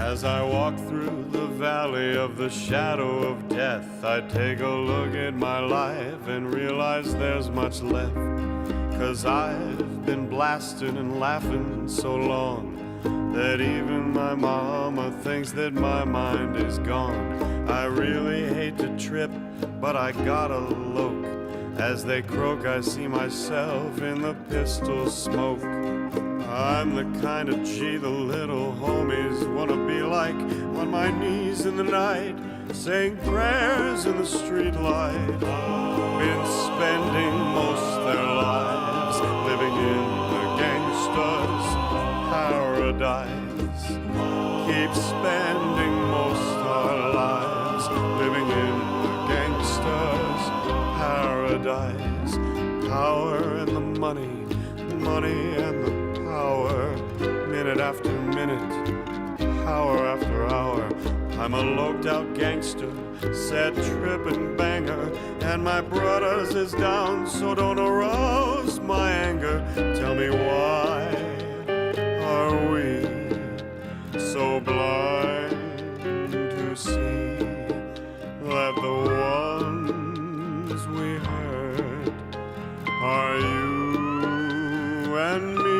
As I walk through the valley of the shadow of death, I take a look at my life and realize there's much left. 'Cause I've been blasting and laughing so long that even my mama thinks that my mind is gone. I really hate to trip, but I gotta look. As they croak, I see myself in the pistol smoke. I'm the kind of G the little homies wanna be like, on my knees in the night, saying prayers in the street light. Been spending most their lives living in the gangster's paradise. Keep spending most our lives living in the gangster's paradise. Power and the money, money and the power, minute after minute, hour after hour. I'm a loped out gangster, sad trippin' banger, and my brothers is down, so don't arouse my anger. Tell me, why are we so blind to see that the ones we hurt are you and me?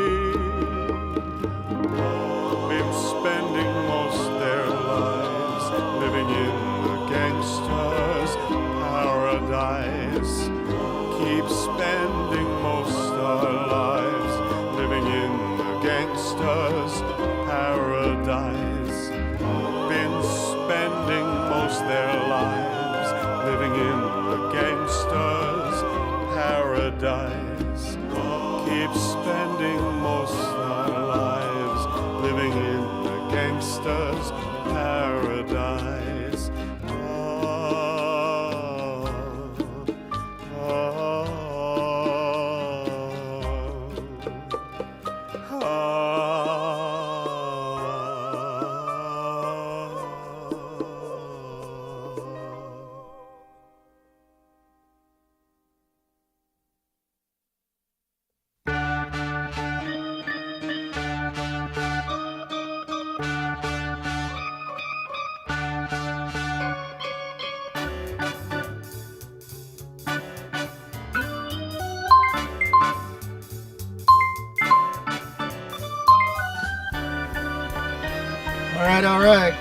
Been spending most their lives living in the gangster's paradise. Keep spending most our lives living in the gangster's paradise. Been spending most their lives living in the gangster's paradise. Keep spending most our lives living in the gangster's paradise. All right.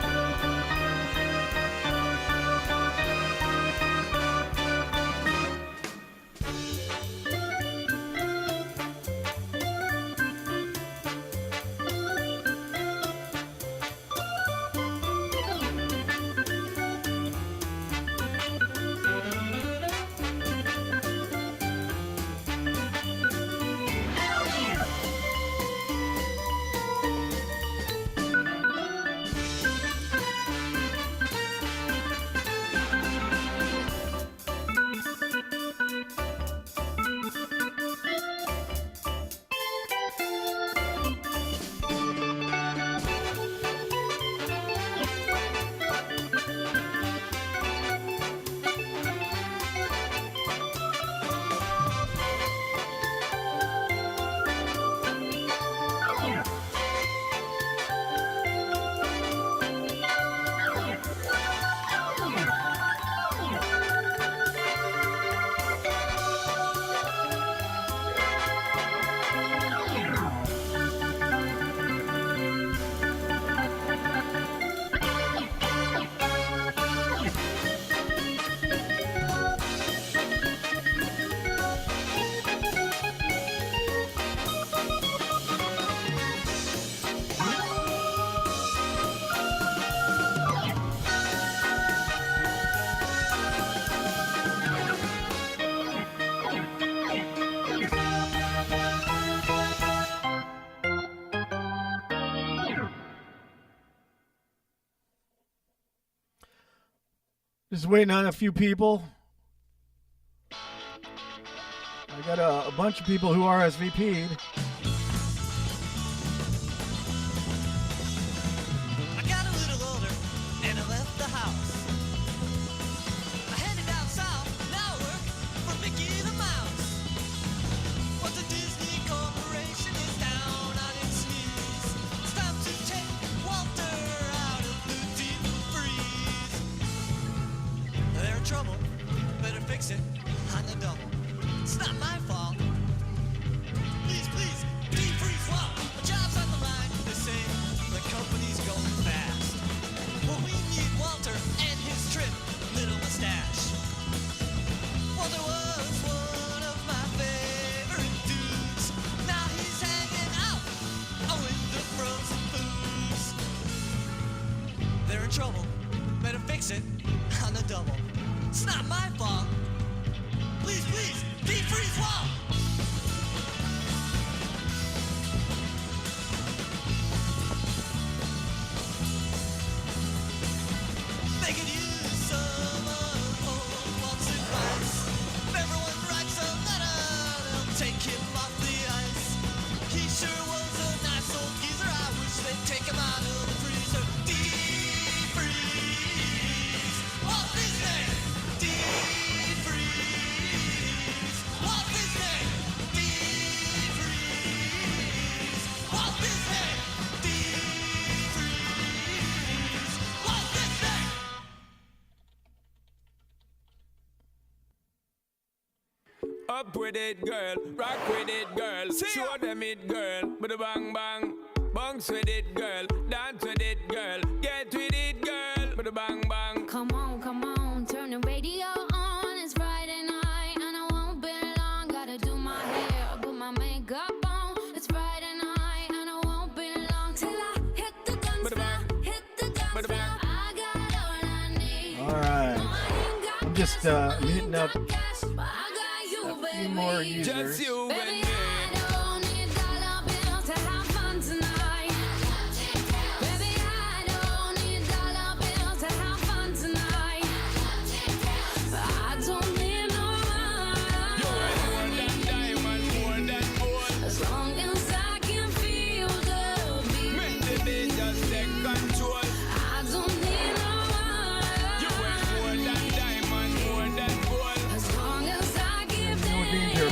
Just waiting on a few people. I got a bunch of people who RSVP'd. I got a little older and I left the house. I headed down south, now I work for Mickey the Mouse. What the Disney Corporation is down on its knees. It's time to take Walter out trouble, better fix it on the double. It's not my fault. Please, please, defreeze while my job's on the line. They say the company's going fast. Well, we need Walter and his trim little mustache. Walter was one of my favorite dudes. Now he's hanging out with the frozen foods. They're in trouble. Better fix it on the double. It's not my fault. Please, please, defreeze wall. They could use some of old Walt's advice. If everyone writes a letter, they'll take him off the ice. He sure was a nice old geezer. I wish they'd take him out of the freezer. Defreeze. Walt Disney. Defreeze. Walt Disney. Defreeze. Walt Disney. Defreeze. Walt Disney. Up with it, girl. Rock with it, girl. Show them it, girl. With a bang bang. Bounce with it, girl. Dance with it, girl. Get with it, girl. With a bang bang. Come on, turn the radio on. It's Friday night and I won't be long. Gotta do my hair, put my makeup on. It's Friday night and I won't be long till I hit the dance floor, hit the dance floor. I got all I need. All right. No, I ain't got I'm just meeting up cash, but I got you, a baby. few more users. Just you Baby, and me. I don't need dollar bills to have fun tonight. Baby, I don't need dollar bills to have fun tonight. I don't need no You money. are more than diamond, more than gold. As long as I can feel the Make beat. the beat just take control. I don't need no You are money. more than diamond, more than gold. As long as I give You know, these are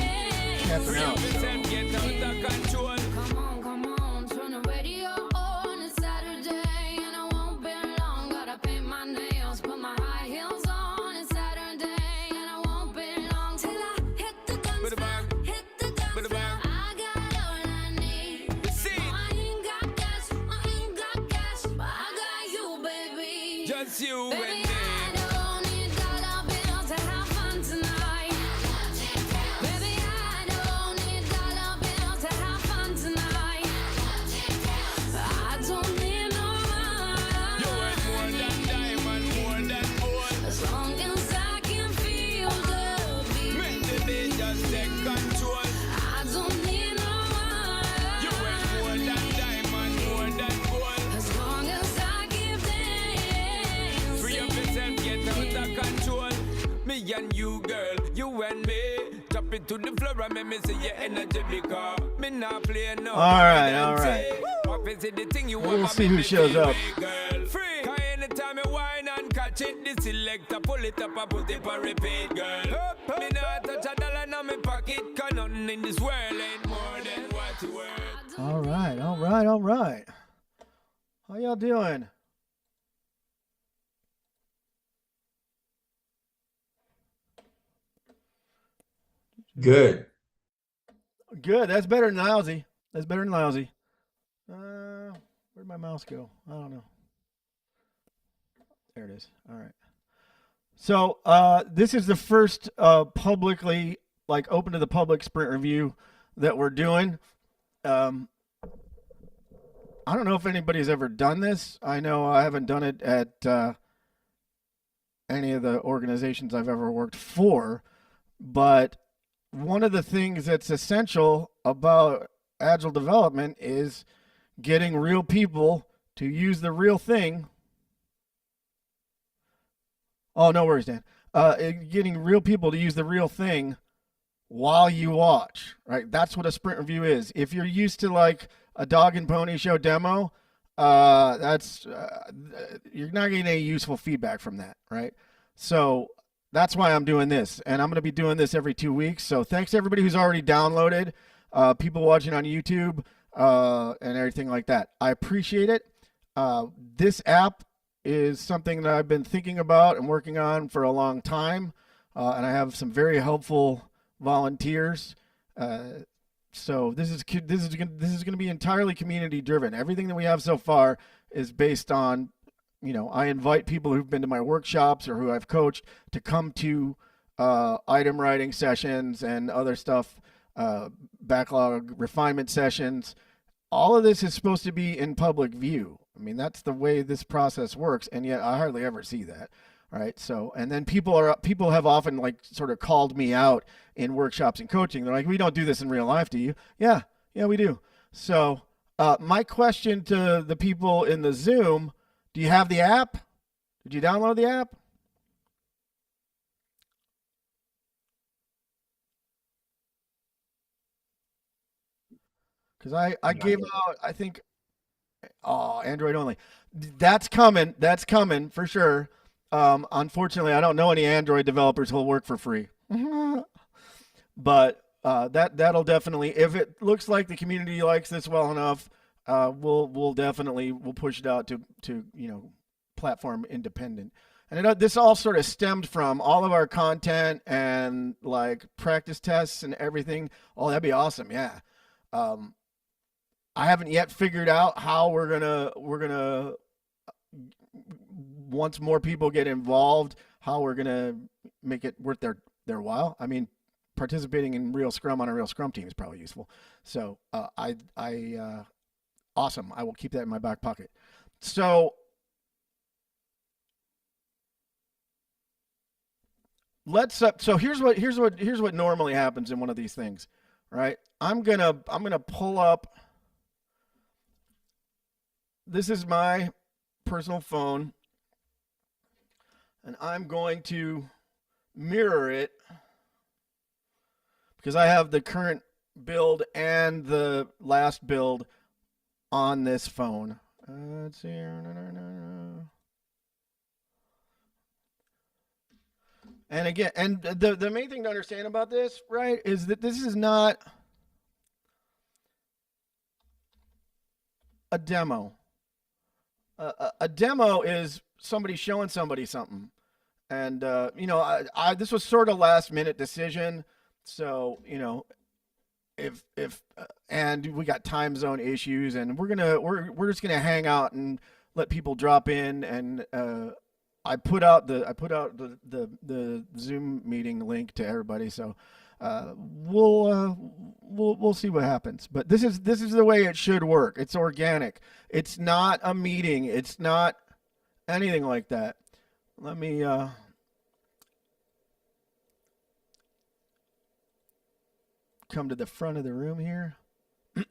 camping out. So. Yourself get out of control. Come on, turn the radio on. It's Saturday and I won't be long. Gotta paint my nails, put my high heels on. It's Saturday and I won't be long till I hit the dance With a floor, bang. hit the dance With a floor. bang. I got all I need. See, I ain't got cash, but I got you, baby. just you and Baby, me. I don't need dollar bills to have fun tonight. Baby, I don't need dollar bills to have fun tonight. I don't need no You are more money. than diamond, more than gold. As long as I can feel the beat. Make the beat just take control. I don't need no You are more money. than diamond, more than gold. As long as I give dance. Free up yourself, get out of control. Me and you, girl, you and me. Drop it to the floor and make me see your energy because me not play no. All right, all right. The thing you We'll want, see make who me shows feel up. way, girl. Free. 'Cause anytime you whine and catch it, the selector pull it up and put it for repeat, girl. Me not touch a dollar in my pocket, 'cause nothing in this world ain't more than what you worth. All right, all right, all right. How y'all doing? Good. Good. That's better than lousy. That's better than lousy. Where'd my mouse go? I don't know. There it is. All right. So this is the first publicly, like, open to the public sprint review that we're doing. I don't know if anybody's ever done this. I know I haven't done it at any of the organizations I've ever worked for, but one of the things that's essential about agile development is getting real people to use the real thing. Oh, no worries, Dan. Getting real people to use the real thing while you watch, right? That's what a sprint review is. If you're used to like a dog and pony show demo, that's you're not getting any useful feedback from that, right? So that's why I'm doing this, and I'm going to be doing this every 2 weeks. So thanks to everybody who's already downloaded, people watching on YouTube, and everything like that. I appreciate it. This app is something that I've been thinking about and working on for a long time, and I have some very helpful volunteers. So this is going to be entirely community driven. Everything that we have so far is based on, I invite people who've been to my workshops or who I've coached to come to item writing sessions and other stuff, backlog refinement sessions. All of this is supposed to be in public view. I mean, that's the way this process works, and yet I hardly ever see that. Right. So, and then people have often like sort of called me out in workshops and coaching. They're like, we don't do this in real life, do you? Yeah, we do. So, my question to the people in the Zoom, do you have the app? Did you download the app? Because I gave out, I think, Android only. That's coming for sure. Unfortunately, I don't know any Android developers who'll work for free. But that'll definitely, if it looks like the community likes this well enough, we'll push it out to platform independent. And this all sort of stemmed from all of our content and like practice tests and everything. Oh, that'd be awesome. Yeah. I haven't yet figured out how we're gonna once more people get involved, how we're gonna make it worth their while. I mean, participating in real Scrum on a real Scrum team is probably useful. So awesome. I will keep that in my back pocket. So so here's what normally happens in one of these things, right? I'm gonna pull up. This is my personal phone, and I'm going to mirror it because I have the current build and the last build on this phone. Let's see. And again, and the main thing to understand about this, right, is that this is not a demo. A demo is somebody showing somebody something. And, this was sort of last minute decision. So, if and we got time zone issues, and we're just going to hang out and let people drop in. And, I put out the Zoom meeting link to everybody. So, we'll see what happens. But this is the way it should work. It's organic. It's not a meeting. It's not anything like that. Let me come to the front of the room here.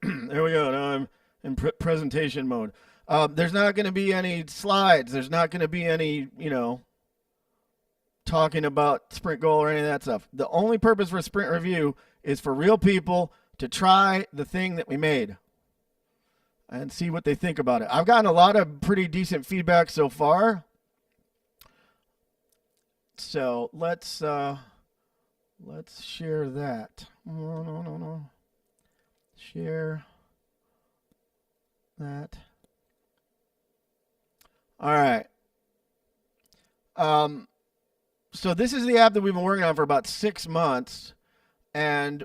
There we go. Now I'm in presentation mode. There's not going to be any slides. There's not going to be any, talking about sprint goal or any of that stuff. The only purpose for sprint review is for real people to try the thing that we made and see what they think about it. I've gotten a lot of pretty decent feedback so far. So let's share that. No. Share that. All right. So this is the app that we've been working on for about 6 months, and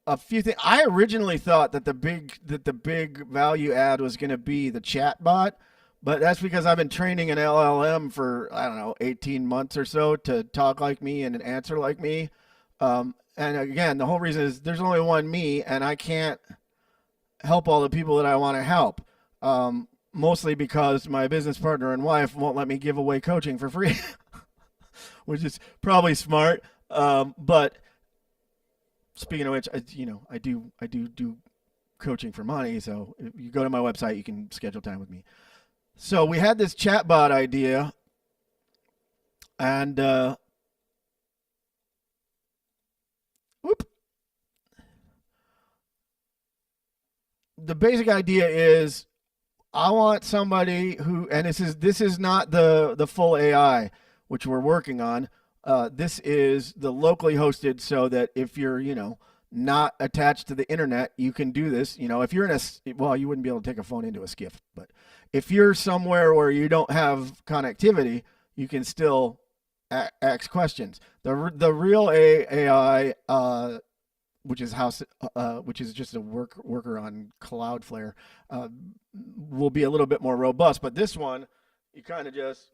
a few things. I originally thought that the big value add was going to be the chat bot, but that's because I've been training an LLM for, I don't know, 18 months or so to talk like me and answer like me. And again, the whole reason is there's only one me, and I can't help all the people that I want to help. Mostly because my business partner and wife won't let me give away coaching for free. Which is probably smart, but speaking of which, I do coaching for money. So if you go to my website, you can schedule time with me. So we had this chatbot idea, and the basic idea is I want somebody who, and this is not the full AI, which we're working on. This is the locally hosted, so that if you're, not attached to the internet, you can do this. If you're well, you wouldn't be able to take a phone into a skiff, but if you're somewhere where you don't have connectivity, you can still ask questions. The real AI, which is just a worker on Cloudflare, will be a little bit more robust. But this one, you kind of just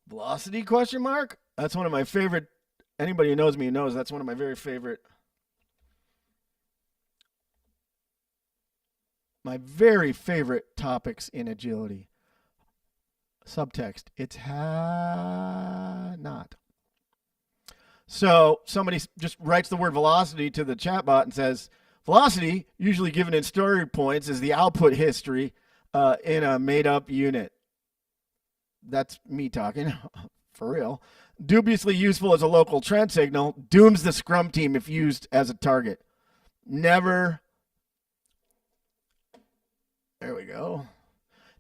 velocity question mark. That's one of my favorite. Anybody who knows me knows that's one of my very favorite. My very favorite topics in agility. Subtext. It's not. So somebody just writes the word velocity to the chatbot and says, velocity, usually given in story points, is the output history in a made-up unit. That's me talking, for real. Dubiously useful as a local trend signal, dooms the Scrum team if used as a target. Never. There we go.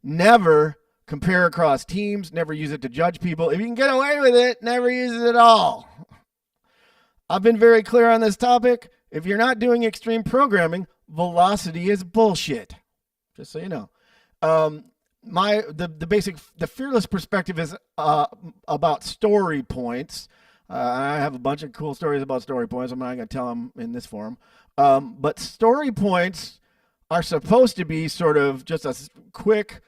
Never compare across teams. Never use it to judge people. If you can get away with it, never use it at all. I've been very clear on this topic. If you're not doing extreme programming, velocity is bullshit. Just so you know. The fearless perspective is about story points. I have a bunch of cool stories about story points. I'm not going to tell them in this forum. But story points are supposed to be sort of just a quick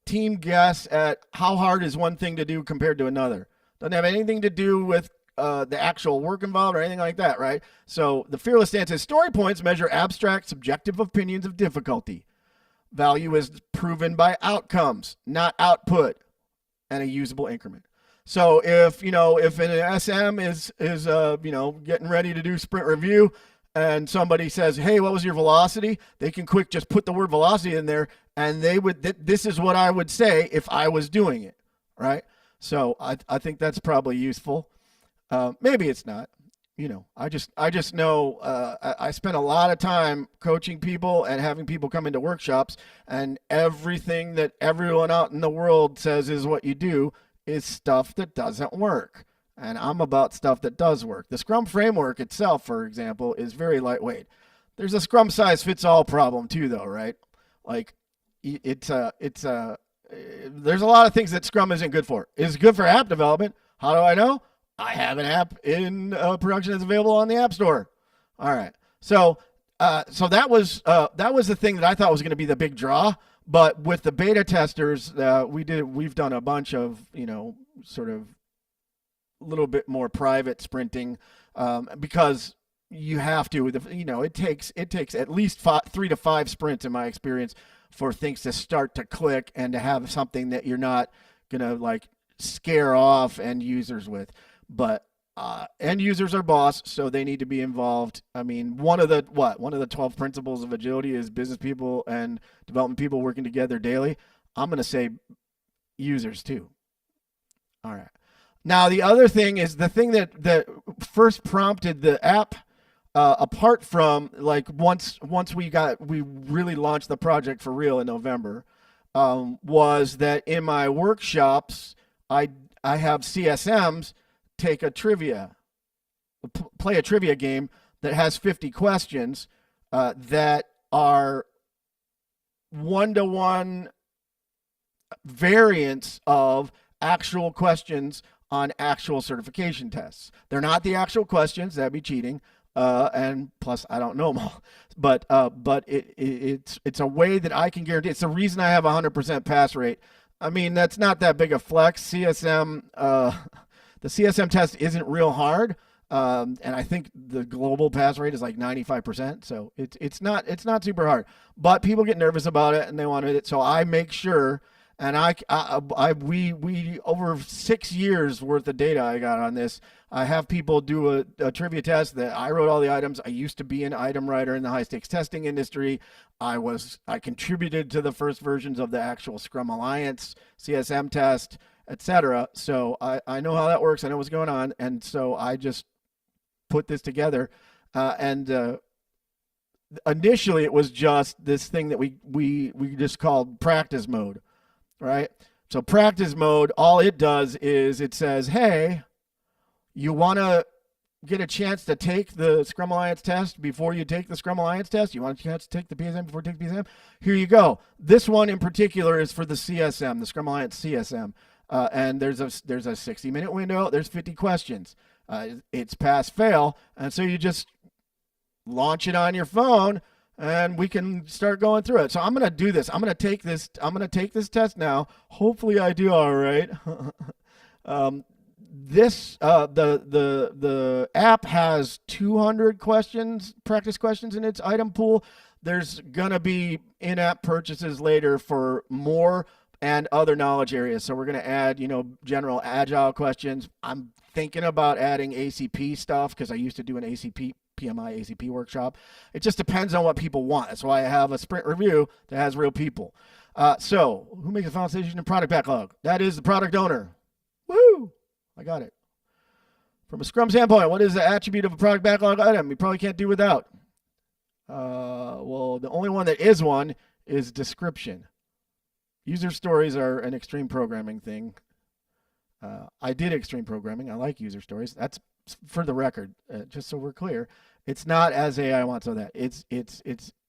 team guess at how hard is one thing to do compared to another. Doesn't have anything to do with the actual work involved or anything like that, right? So the fearless stance is story points measure abstract, subjective opinions of difficulty. Value is proven by outcomes, not output, and a usable increment. So if an SM is getting ready to do sprint review, and somebody says, "Hey, what was your velocity?" They can quick just put the word velocity in there, and this is what I would say if I was doing it, right? So I think that's probably useful. Maybe it's not. I just know I spent a lot of time coaching people and having people come into workshops, and everything that everyone out in the world says is what you do is stuff that doesn't work. And I'm about stuff that does work. The Scrum framework itself, for example, is very lightweight. There's a Scrum size fits all problem too, though, right? Like there's a lot of things that Scrum isn't good for. It's good for app development. How do I know? I have an app in production that's available on the App Store. All right. So that was the thing that I thought was going to be the big draw. But with the beta testers, we've done a bunch of sort of a little bit more private sprinting because you have to. It takes at least 3 to 5 sprints in my experience for things to start to click and to have something that you're not gonna like scare off end users with. But end users are boss, so they need to be involved. I mean, one of the 12 principles of agility is business people and development people working together daily. I'm going to say users too. All right. Now, the other thing is the thing that first prompted the app, apart from like once we really launched the project for real in November, was that in my workshops, I have CSMs play a trivia game that has 50 questions that are one-to-one variants of actual questions on actual certification tests. They're not the actual questions, that'd be cheating. And plus, I don't know them all. But it's a way that I can guarantee. It's the reason I have a 100% pass rate. I mean, that's not that big a flex. CSM, the CSM test isn't real hard, and I think the global pass rate is like 95%. So it's not super hard. But people get nervous about it and they want it. So I make sure. And we over 6 years worth of data I got on this. I have people do a trivia test that I wrote all the items. I used to be an item writer in the high stakes testing industry. I contributed to the first versions of the actual Scrum Alliance CSM test, etc. So I know how that works. I know what's going on, and so I just put this together. And initially, it was just this thing that we just called practice mode. Right? So practice mode, all it does is it says, hey, you want to get a chance to take the Scrum Alliance test before you take the Scrum Alliance test? You want a chance to take the PSM before you take the PSM? Here you go. This one in particular is for the CSM, the Scrum Alliance CSM. And there's a 60-minute window. There's 50 questions. It's pass fail, and so you just launch it on your phone, and we can start going through it. So I'm gonna do this. I'm gonna take this test now. Hopefully I do all right. The app has 200 practice questions in its item pool. There's gonna be in-app purchases later for more and other knowledge areas. So we're going to add, general agile questions. I'm thinking about adding ACP stuff because I used to do an PMI ACP workshop. It just depends on what people want. That's why I have a sprint review that has real people. So who makes a foundation in product backlog? That is the product owner. Woo! I got it. From a Scrum standpoint, what is the attribute of a product backlog item? You probably can't do without. Well, the only one that is one is description. User stories are an extreme programming thing. I did extreme programming. I like user stories. That's for the record, just so we're clear. It's not as AI wants so that. It's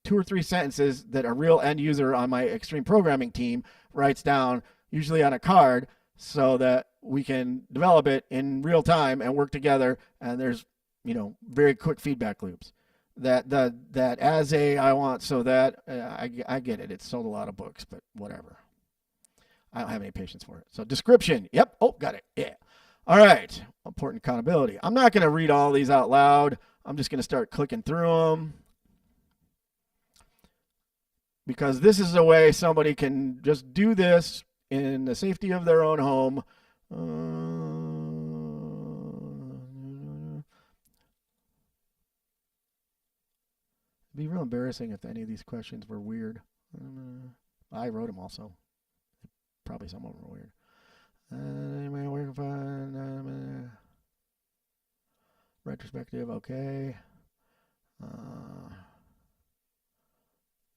2 or 3 sentences that a real end user on my extreme programming team writes down, usually on a card, so that we can develop it in real time and work together. And there's, very quick feedback loops. That as AI wants so that. I get it. It's sold a lot of books, but whatever. I don't have any patience for it. So description. Yep. Oh, got it. Yeah. All right. Important accountability. I'm not going to read all these out loud. I'm just going to start clicking through them. Because this is a way somebody can just do this in the safety of their own home. It'd be real embarrassing if any of these questions were weird. I wrote them also. Probably some of them are weird. Retrospective, okay.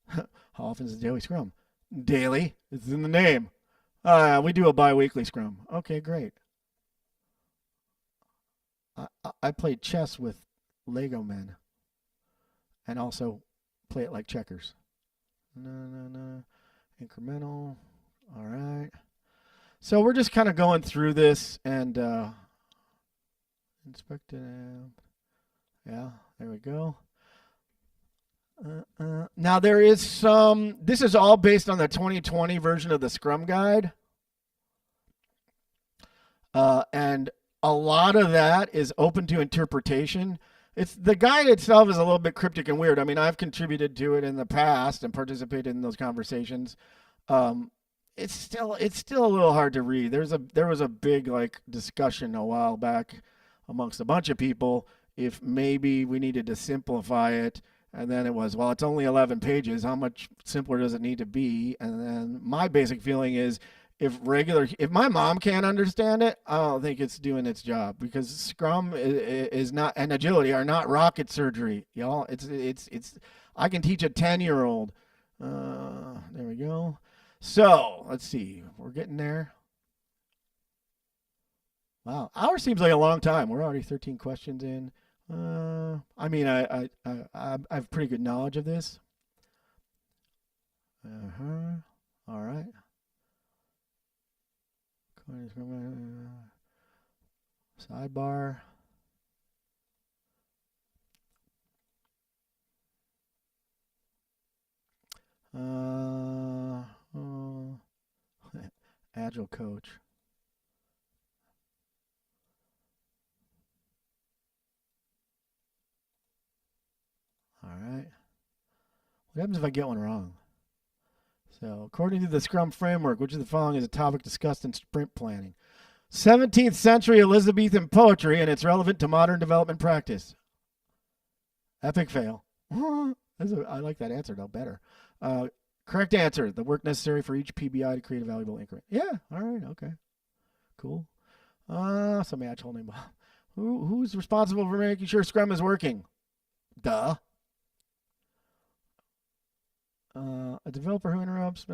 How often is the daily Scrum? Daily. It's in the name. We do a bi-weekly Scrum. Okay, great. I played chess with Lego men. And also play it like checkers. No. Incremental. All right. So we're just kind of going through this and inspect it. Yeah, there we go. Now there is some, this is all based on the 2020 version of the Scrum Guide. And a lot of that is open to interpretation. The guide itself is a little bit cryptic and weird. I mean, I've contributed to it in the past and participated in those conversations. It's still a little hard to read. There was a big discussion a while back amongst a bunch of people if maybe we needed to simplify it, and then it was, well, it's only 11 pages. How much simpler does it need to be? And then my basic feeling is if my mom can't understand it, I don't think it's doing its job, because Scrum is not, and agility are not rocket surgery, y'all. It's I can teach a 10-year-old. There we go. So let's see, we're getting there. Wow, hour seems like a long time. We're already 13 questions in. I mean, I have pretty good knowledge of this. All right. Sidebar. Agile coach. All right. What happens if I get one wrong? So, according to the Scrum framework, which of the following is a topic discussed in sprint planning? 17th century Elizabethan poetry, and it's relevant to modern development practice. Epic fail. I like that answer, though, better. Correct answer, the work necessary for each PBI to create a valuable increment. Yeah, all right, okay. Cool. Some agile name. Who's responsible for making sure Scrum is working? Duh. A developer who interrupts.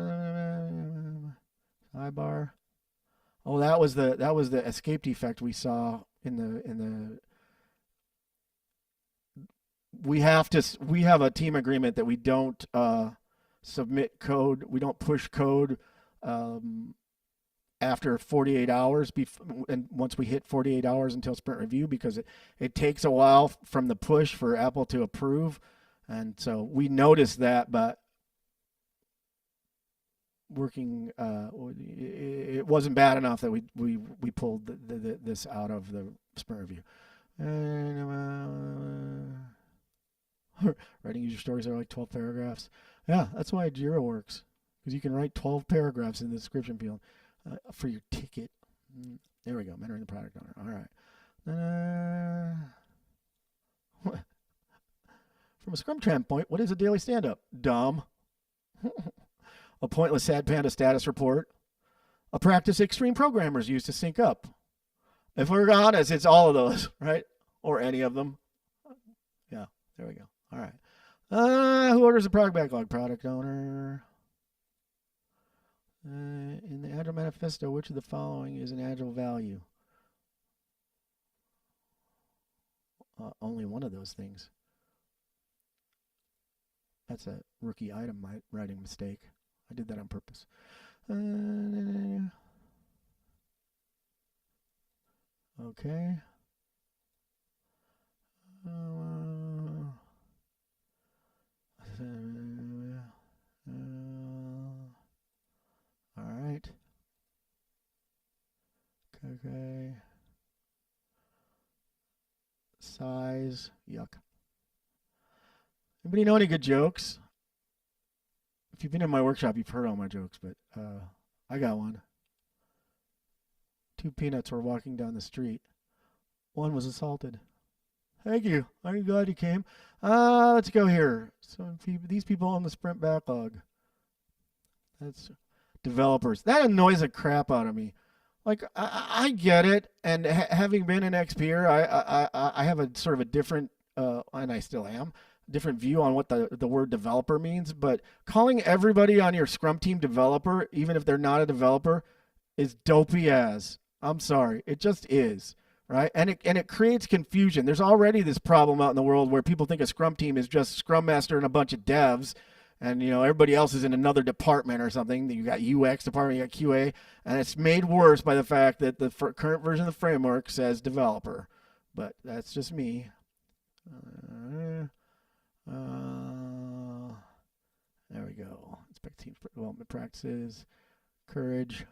Sidebar. Oh, that was the escape defect we saw in the we have a team agreement that we don't submit code, we don't push code after 48 hours and once we hit 48 hours until sprint review, because it takes a while from the push for Apple to approve. And so we noticed that, but working, it wasn't bad enough that we pulled this out of the sprint review. Writing user stories are like 12 paragraphs. Yeah, that's why Jira works, because you can write 12 paragraphs in the description field for your ticket. There we go, mentoring the product owner. All right. From a Scrum standpoint, what is a daily stand-up? Dumb. A pointless Sad Panda status report. A practice extreme programmers use to sync up. If we're honest, it's all of those, right? Or any of them. Yeah, there we go. All right. Who orders a product backlog? Product owner. In the Agile Manifesto, which of the following is an Agile value? Only one of those things. That's a rookie item writing mistake. I did that on purpose. Okay. All right. Okay. Size. Yuck. Anybody know any good jokes? If you've been in my workshop, you've heard all my jokes, but I got one. 2 peanuts were walking down the street. One was assaulted. Thank you. I'm glad you came. Let's go here. So these people on the sprint backlog. That's developers. That annoys the crap out of me. Like, I get it, and having been an XPer, I have a sort of a different, and I still am, different view on what the word developer means, but calling everybody on your Scrum team developer, even if they're not a developer, is dopey as. I'm sorry. It just is, right? And it creates confusion. There's already this problem out in the world where people think a Scrum team is just Scrum Master and a bunch of devs, and everybody else is in another department or something. You got UX department, you got QA, and it's made worse by the fact that the current version of the framework says developer. But that's just me. There we go. Inspect team development practices. Courage.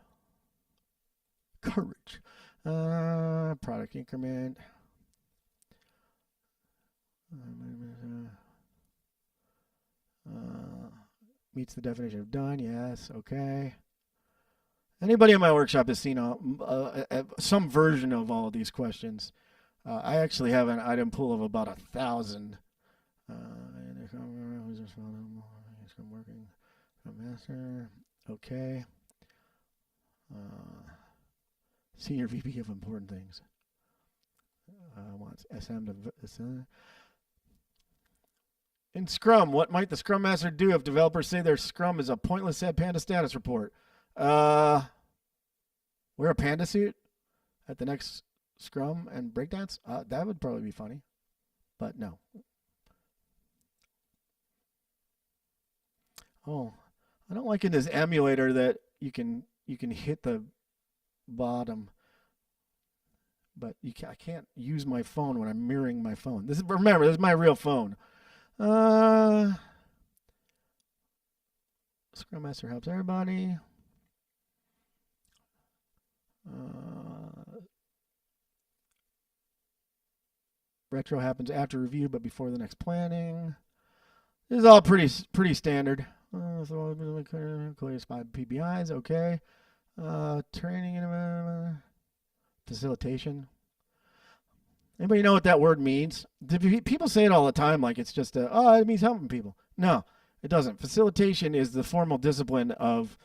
Product increment. Meets the definition of done. Yes. Okay. Anybody in my workshop has seen some version of all of these questions. I actually have an item pool of about 1,000. Working master. Okay. Senior VP of important things. Wants SM to. In Scrum, what might the Scrum Master do if developers say their Scrum is a pointless Sad Panda status report? Wear a panda suit at the next Scrum and breakdance? That would probably be funny, but no. Oh, I don't like in this emulator that you can hit the bottom, but I can't use my phone when I'm mirroring my phone. Remember, this is my real phone. Scrum Master helps everybody. Retro happens after review, but before the next planning. This is all pretty standard. Clear spot PBIs, okay. Training and facilitation. Anybody know what that word means? People say it all the time like it's just it means helping people. No, it doesn't. Facilitation is the formal discipline of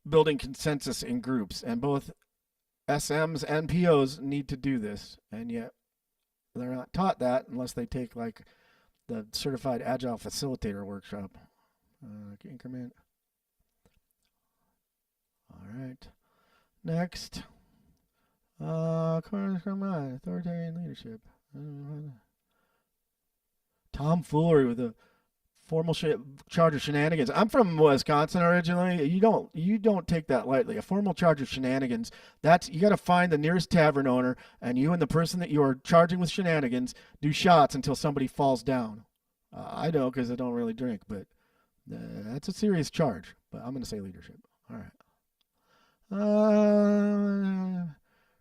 building consensus in groups, and both SMs and POs need to do this, and yet they're not taught that unless they take like the Certified Agile Facilitator workshop. Increment. All right. Next. Authoritarian leadership. tomfoolery with a formal charge of shenanigans. I'm from Wisconsin originally. You don't take that lightly. A formal charge of shenanigans. That's you got to find the nearest tavern owner, and you and the person that you are charging with shenanigans do shots until somebody falls down. I know because I don't really drink, but that's a serious charge. But I'm going to say leadership. All right.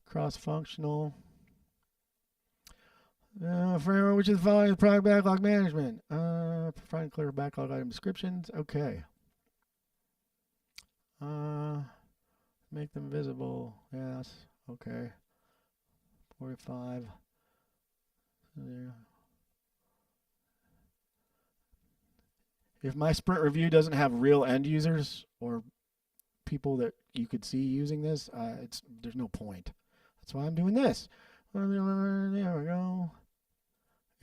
Cross-functional. Framework, which is following the product backlog management. Providing clear backlog item descriptions. Okay. Make them visible. Yes. Okay. 45. There. If my sprint review doesn't have real end users or people that you could see using this, there's no point. That's why I'm doing this. There we go.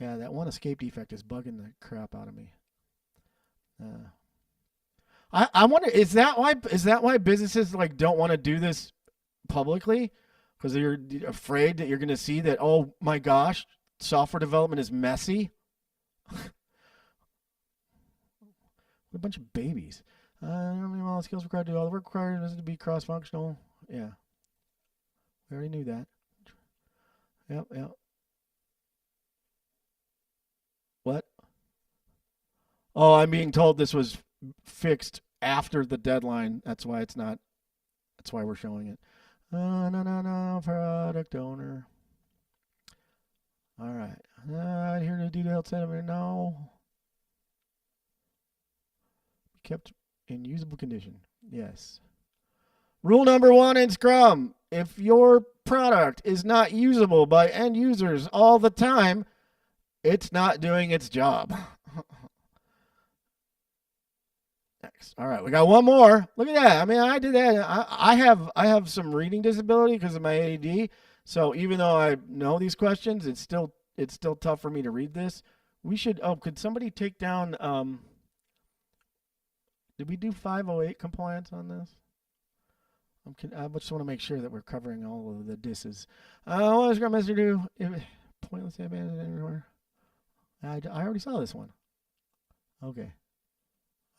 Yeah, that one escape defect is bugging the crap out of me. I wonder, is that why businesses like don't want to do this publicly? Because they're afraid that you're going to see that, oh my gosh, software development is messy. What a bunch of babies. All the skills required to do all the work required is to be cross-functional. Yeah. We already knew that. Yep. What? Oh, I'm being told this was fixed after the deadline. That's why it's not. That's why we're showing it. No, product owner. All right. Here to detailed sentiment. No. Kept in usable condition. Yes. Rule number 1 in Scrum. If your product is not usable by end users all the time, it's not doing its job. Next. All right, we got one more. Look at that. I mean, I did that. I have some reading disability because of my ADD. So even though I know these questions, it's still tough for me to read this. We should. Oh, could somebody take down? Did we do 508 compliance on this? I just want to make sure that we're covering all of the disses. What does Scrum Master do? Pointless abandoned anywhere. I already saw this one. Okay.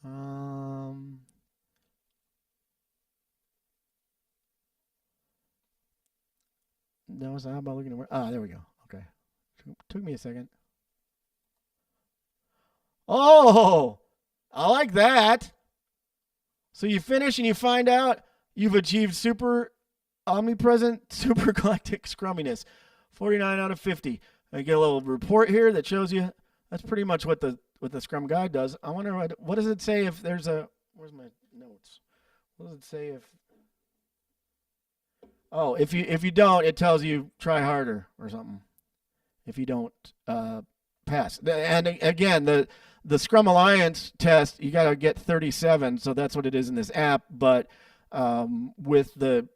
No, it's not about looking at where. There we go. Okay. Took me a second. Oh, I like that. So you finish and you find out you've achieved super omnipresent, super galactic scrumminess. 49 out of 50. I get a little report here that shows you that's pretty much what the Scrum Guide does. I wonder what does it say if there's a where's my notes? What does it say if if you don't, it tells you try harder or something. If you don't pass. And again, the Scrum Alliance test, you got to get 37, so that's what it is in this app. But with the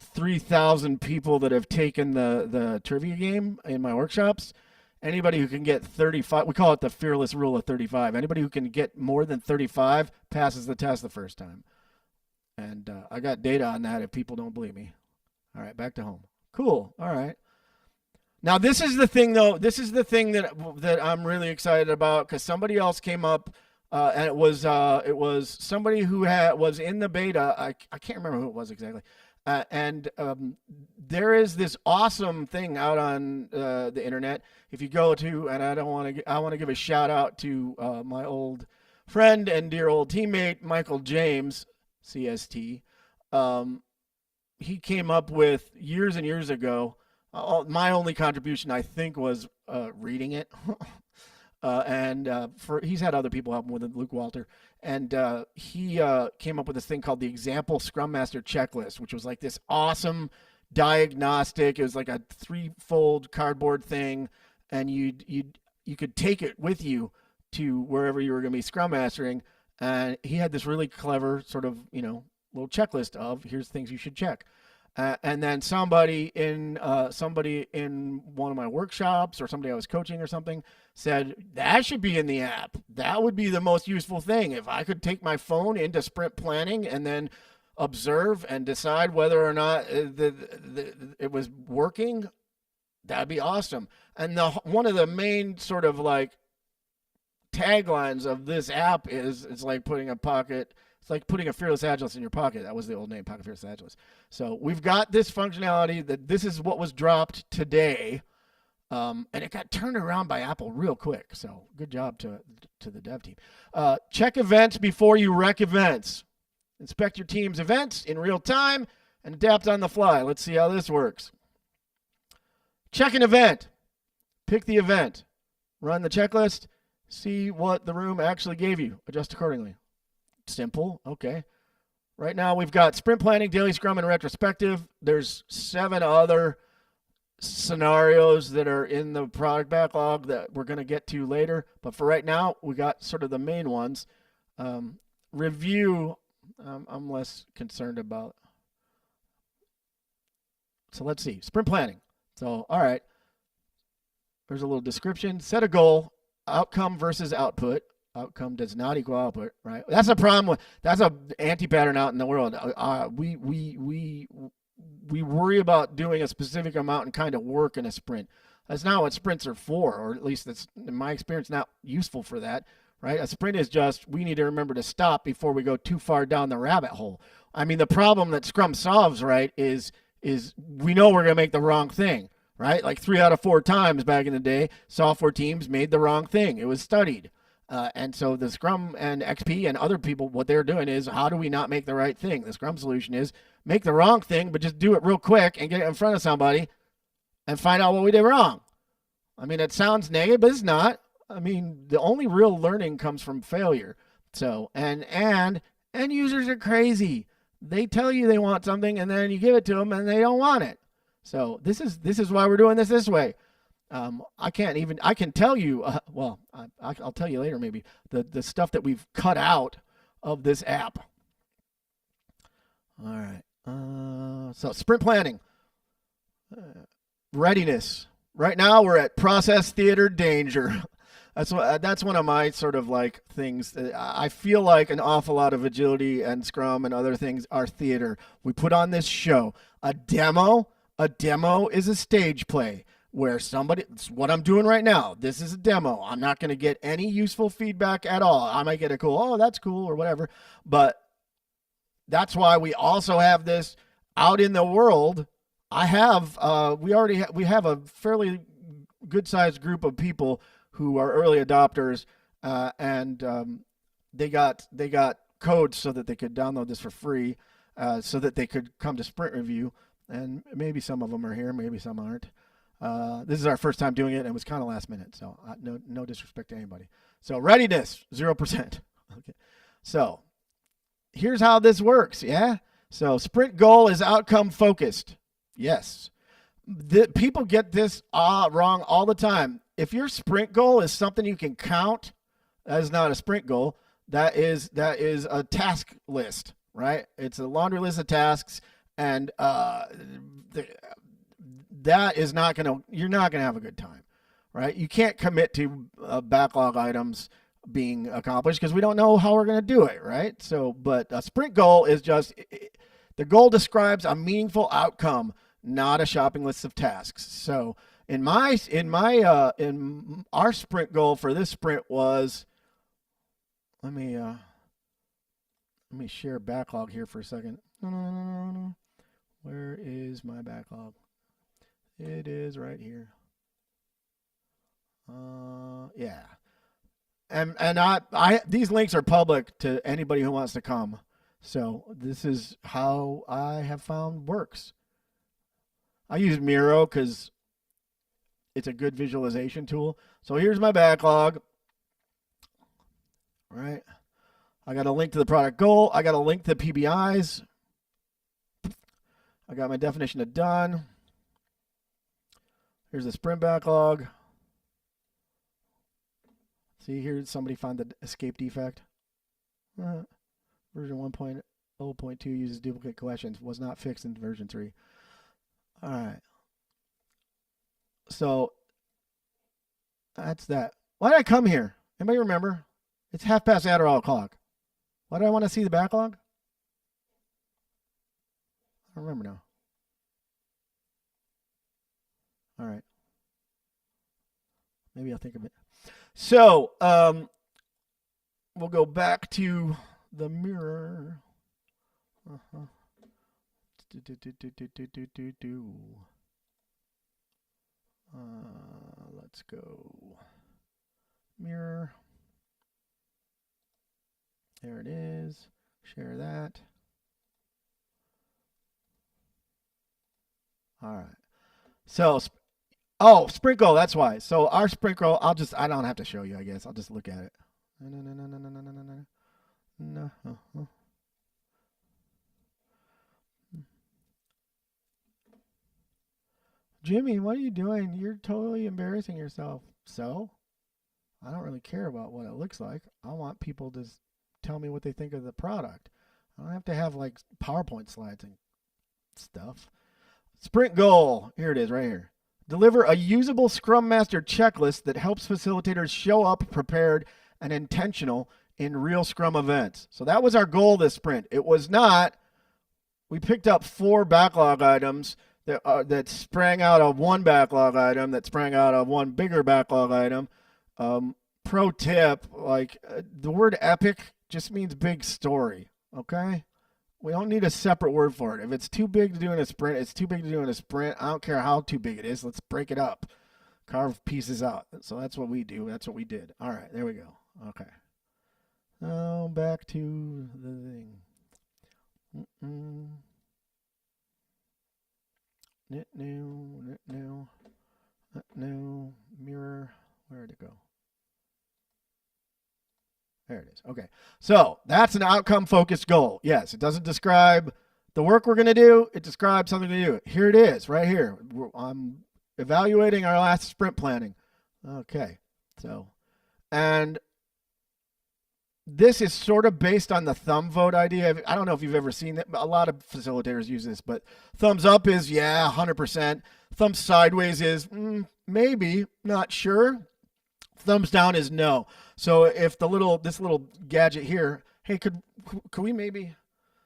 3,000 people that have taken the trivia game in my workshops, anybody who can get 35, we call it the Fearless Rule of 35. Anybody who can get more than 35 passes the test the first time. And I got data on that if people don't believe me. All right, back to home. Cool. All right. Now, this is the thing, though. This is the thing that I'm really excited about because somebody else came up, and it was somebody who was in the beta. I can't remember who it was exactly. And there is this awesome thing out on the internet. If you go to, and I want to give a shout out to my old friend and dear old teammate Michael James, CST. He came up with years and years ago. My only contribution, I think, was reading it. He's had other people help him with it, Luke Walter. And he came up with this thing called the Example Scrum Master Checklist, which was like this awesome diagnostic. It was like a 3-fold cardboard thing, and you could take it with you to wherever you were going to be Scrum Mastering. And he had this really clever sort of, little checklist of here's things you should check. And then somebody in one of my workshops or somebody I was coaching or something said, that should be in the app. That would be the most useful thing. If I could take my phone into sprint planning and then observe and decide whether or not it was working, that'd be awesome. And one of the main sort of like taglines of this app is, it's like putting a Fearless Agilist in your pocket. That was the old name, Pocket Fearless Agilist. So we've got this functionality that this is what was dropped today. And it got turned around by Apple real quick. So good job to the dev team. Check events before you wreck events. Inspect your team's events in real time and adapt on the fly. Let's see how this works. Check an event. Pick the event. Run the checklist. See what the room actually gave you. Adjust accordingly. Simple. Okay. Right now we've got sprint planning, daily scrum, and retrospective. There's 7 other scenarios that are in the product backlog that we're going to get to later. But for right now, we got sort of the main ones. Review, I'm less concerned about. So let's see. Sprint planning. So, all right. There's a little description. Set a goal. Outcome versus output. Outcome does not equal output, right? That's a problem. That's an anti-pattern out in the world. We worry about doing a specific amount and kind of work in a sprint. That's not what sprints are for, or at least that's, in my experience, not useful for that, right? A sprint is just, we need to remember to stop before we go too far down the rabbit hole. I mean, the problem that Scrum solves, right, is we know we're going to make the wrong thing, right? Like 3 out of 4 times back in the day, software teams made the wrong thing. It was studied. And so the Scrum and XP and other people, what they're doing is, how do we not make the right thing? The Scrum solution is make the wrong thing, but just do it real quick and get it in front of somebody and find out what we did wrong. I mean, it sounds negative, but it's not. I mean, the only real learning comes from failure. So, and end users are crazy. They tell you they want something, and then you give it to them, and they don't want it. So this is why we're doing this way. I can tell you, I'll tell you later maybe, the stuff that we've cut out of this app. All right. So sprint planning. Readiness. Right now we're at process theater danger. That's one of my sort of like things. I feel like an awful lot of agility and Scrum and other things are theater. We put on this show. A demo is a stage play where it's what I'm doing right now. This is a demo. I'm not going to get any useful feedback at all. I might get a cool, oh, that's cool or whatever. But that's why we also have this out in the world. We have a fairly good sized group of people who are early adopters, and they got codes so that they could download this for free, so that they could come to sprint review. And maybe some of them are here, maybe some aren't. This is our first time doing it, and it was kind of last minute, so no disrespect to anybody. So readiness, 0%. Okay. So here's how this works, yeah? So sprint goal is outcome focused. Yes. People get this wrong all the time. If your sprint goal is something you can count, that is not a sprint goal. That is a task list, right? It's a laundry list of tasks, and that is you're not gonna have a good time, right? You can't commit to backlog items being accomplished because we don't know how we're gonna do it, right? So, but a sprint goal is just the goal describes a meaningful outcome, not a shopping list of tasks. So, in our sprint goal for this sprint was, let me share backlog here for a second. No. Where is my backlog? It is right here. Yeah. And these links are public to anybody who wants to come. So this is how I have found works. I use Miro because it's a good visualization tool. So here's my backlog. All right. I got a link to the product goal. I got a link to PBIs. I got my definition of done. Here's the sprint backlog. See here, somebody found the escape defect. Version 1.0.2 uses duplicate collections. Was not fixed in version 3. All right. So that's that. Why did I come here? Anybody remember? It's 1:30 Adderall o'clock. Why do I want to see the backlog? I don't remember now. All right. Maybe I'll think of it. So we'll go back to the mirror. Let's go mirror. There it is. Share that. All right. So, sprint goal. That's why. So our sprint goal, I don't have to show you, I guess. I'll just look at it. No. Jimmy, what are you doing? You're totally embarrassing yourself. So, I don't really care about what it looks like. I want people to tell me what they think of the product. I don't have to have like PowerPoint slides and stuff. Sprint goal. Here it is right here. Deliver a usable Scrum Master checklist that helps facilitators show up prepared and intentional in real Scrum events. So that was our goal this sprint. It was not, we picked up 4 backlog items that sprang out of one backlog item that sprang out of one bigger backlog item. Pro tip, the word epic just means big story, okay? We don't need a separate word for it. If it's too big to do in a sprint, it's too big to do in a sprint. I don't care how too big it is. Let's break it up. Carve pieces out. So that's what we do. That's what we did. All right, there we go. Okay. Now back to the thing. Knit new, mirror. Where'd it go? There it is. Okay. So that's an outcome-focused goal. Yes, it doesn't describe the work we're going to do. It describes something to do. Here it is, right here. I'm evaluating our last sprint planning. Okay. So, and this is sort of based on the thumb vote idea. I don't know if you've ever seen it. A lot of facilitators use this, but thumbs up is, 100%. Thumbs sideways is, maybe, not sure. Thumbs down is no. So if this little gadget here, hey, could we maybe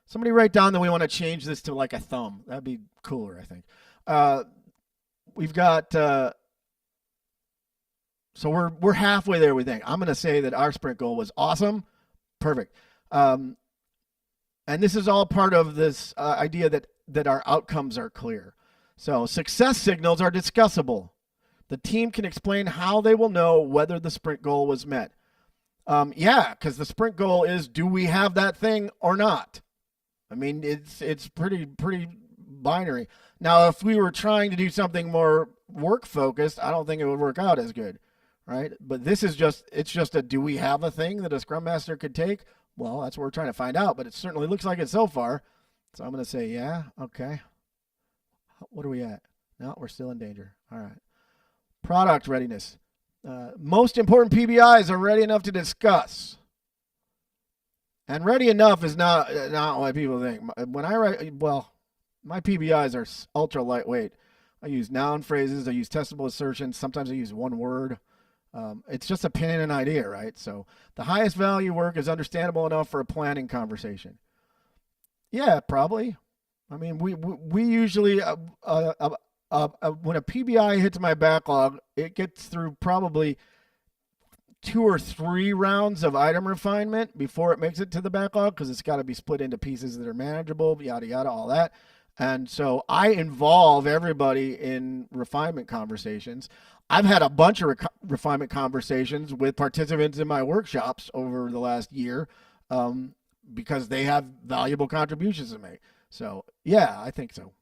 somebody write down that we want to change this to like a thumb? That'd be cooler, I think. We've got so we're halfway there, we think. I'm gonna say that our sprint goal was awesome. Perfect. And this is all part of this idea that our outcomes are clear. So success signals are discussable. The team can explain how they will know whether the sprint goal was met. Because the sprint goal is, do we have that thing or not? I mean, it's pretty binary. Now, if we were trying to do something more work focused, I don't think it would work out as good, right? But this is it's just a, do we have a thing that a Scrum Master could take? Well, that's what we're trying to find out, but it certainly looks like it so far. So I'm going to say, yeah, okay. What are we at? No, we're still in danger. All right. Product readiness. Most important PBIs are ready enough to discuss. And ready enough is not what people think. When I write, my PBIs are ultra lightweight. I use noun phrases. I use testable assertions. Sometimes I use one word. It's just a pin in an idea, right? So the highest value work is understandable enough for a planning conversation. Yeah, probably. I mean, we usually when a PBI hits my backlog, it gets through probably 2 or 3 rounds of item refinement before it makes it to the backlog, because it's got to be split into pieces that are manageable, yada, yada, all that. And so I involve everybody in refinement conversations. I've had a bunch of refinement conversations with participants in my workshops over the last year because they have valuable contributions to make. So, yeah, I think so.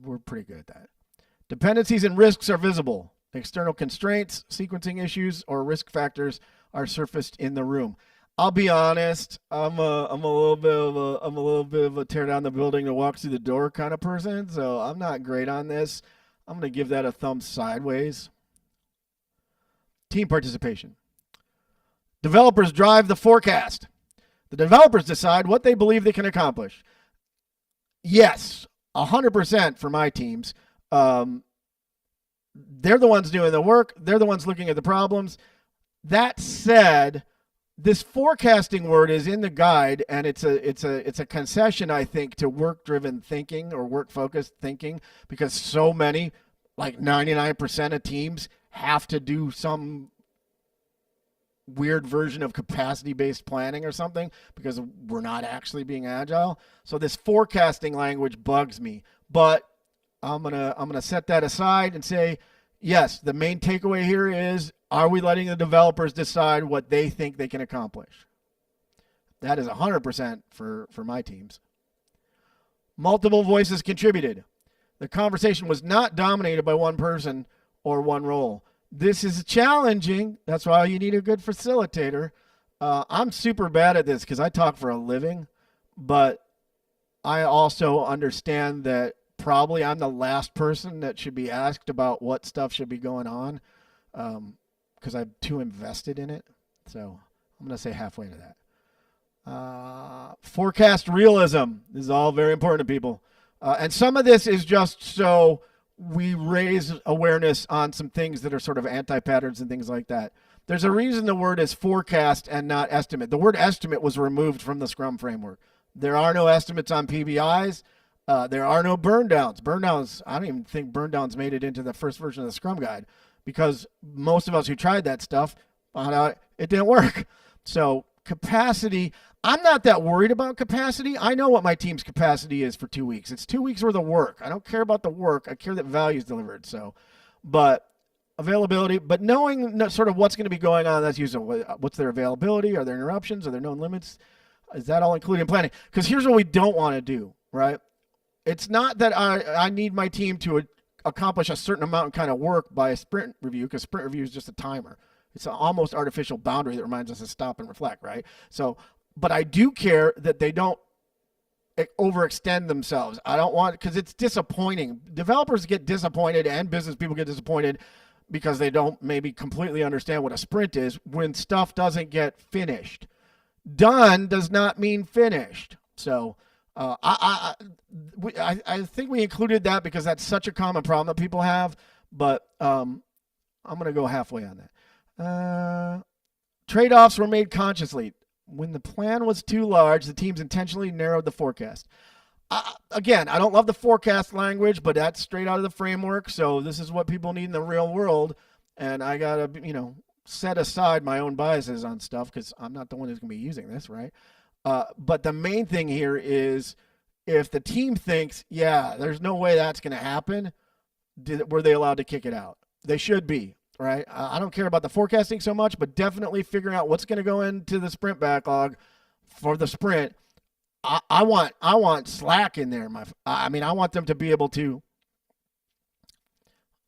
We're pretty good at that. Dependencies and risks are visible. External constraints, sequencing issues, or risk factors are surfaced in the room. I'll be honest. I'm a little bit of a tear down the building to walk through the door kind of person. So I'm not great on this. I'm going to give that a thumb sideways. Team participation. Developers drive the forecast. The developers decide what they believe they can accomplish. Yes, 100% for my teams. They're the ones doing the work. They're the ones looking at the problems. That said, this forecasting word is in the guide, and it's a concession, I think, to work-driven thinking or work-focused thinking, because so many, like 99% of teams, have to do some weird version of capacity-based planning or something because we're not actually being agile. So this forecasting language bugs me. But I'm gonna set that aside and say, yes, the main takeaway here is, are we letting the developers decide what they think they can accomplish? That is 100% for my teams. Multiple voices contributed. The conversation was not dominated by one person or one role. This is challenging. That's why you need a good facilitator. I'm super bad at this because I talk for a living, but I also understand that probably I'm the last person that should be asked about what stuff should be going on because I'm too invested in it. So I'm going to say halfway to that. Forecast realism. This is all very important to people. And some of this is just so we raise awareness on some things that are sort of anti-patterns and things like that. There's a reason the word is forecast and not estimate. The word estimate was removed from the Scrum framework. There are no estimates on PBIs. There are no burn downs. Burn downs, I don't even think burn downs made it into the first version of the Scrum Guide because most of us who tried that stuff found out it didn't work. So capacity, I'm not that worried about capacity. I know what my team's capacity is for 2 weeks. It's 2 weeks worth of work. I don't care about the work. I care that value is delivered. So, but availability, but knowing sort of what's going to be going on, that's useful. What's their availability? Are there interruptions? Are there known limits? Is that all included in planning? Because here's what we don't want to do, right? It's not that I need my team to accomplish a certain amount of kind of work by a sprint review, because sprint review is just a timer. It's an almost artificial boundary that reminds us to stop and reflect, right? So, but I do care that they don't overextend themselves. I don't want, because it's disappointing. Developers get disappointed and business people get disappointed because they don't maybe completely understand what a sprint is when stuff doesn't get finished. Done does not mean finished. So I think we included that because that's such a common problem that people have, but I'm going to go halfway on that. Trade-offs were made consciously. When the plan was too large, the teams intentionally narrowed the forecast. Again, I don't love the forecast language, but that's straight out of the framework. So this is what people need in the real world. And I got to, set aside my own biases on stuff because I'm not the one who's going to be using this, right? But the main thing here is if the team thinks, yeah, there's no way that's going to happen, were they allowed to kick it out? They should be. Right? I don't care about the forecasting so much, but definitely figuring out what's going to go into the sprint backlog for the sprint. I want slack in there. I want them to be able to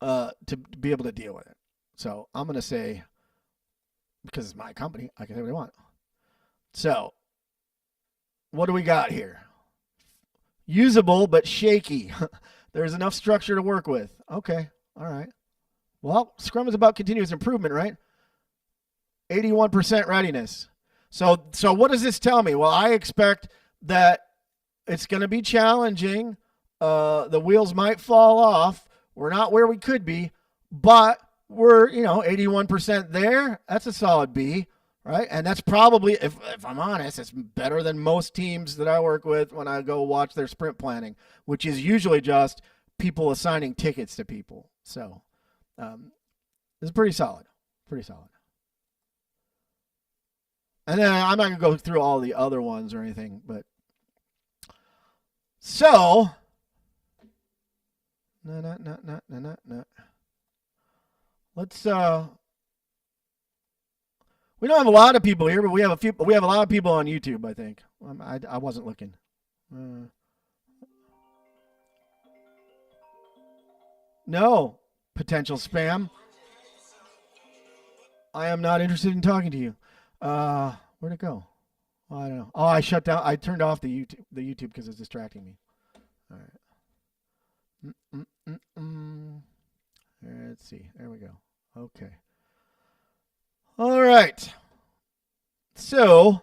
deal with it. So I'm going to say, because it's my company, I can say what I want. So what do we got here? Usable, but shaky. There's enough structure to work with. Okay. All right. Well, Scrum is about continuous improvement, right? 81% readiness. So what does this tell me? Well, I expect that it's going to be challenging. The wheels might fall off. We're not where we could be, but we're, 81% there. That's a solid B, right? And that's probably, if I'm honest, it's better than most teams that I work with when I go watch their sprint planning, which is usually just people assigning tickets to people. So it's pretty solid. And then I'm not going to go through all the other ones or anything, but so no. Let's we don't have a lot of people here, but we have a lot of people on YouTube, I think. I wasn't looking. No. Potential spam. I am not interested in talking to you. Where'd it go? Oh, I don't know. Oh, I turned off the YouTube because it's distracting me. All right. Let's see. There we go. Okay. All right. So,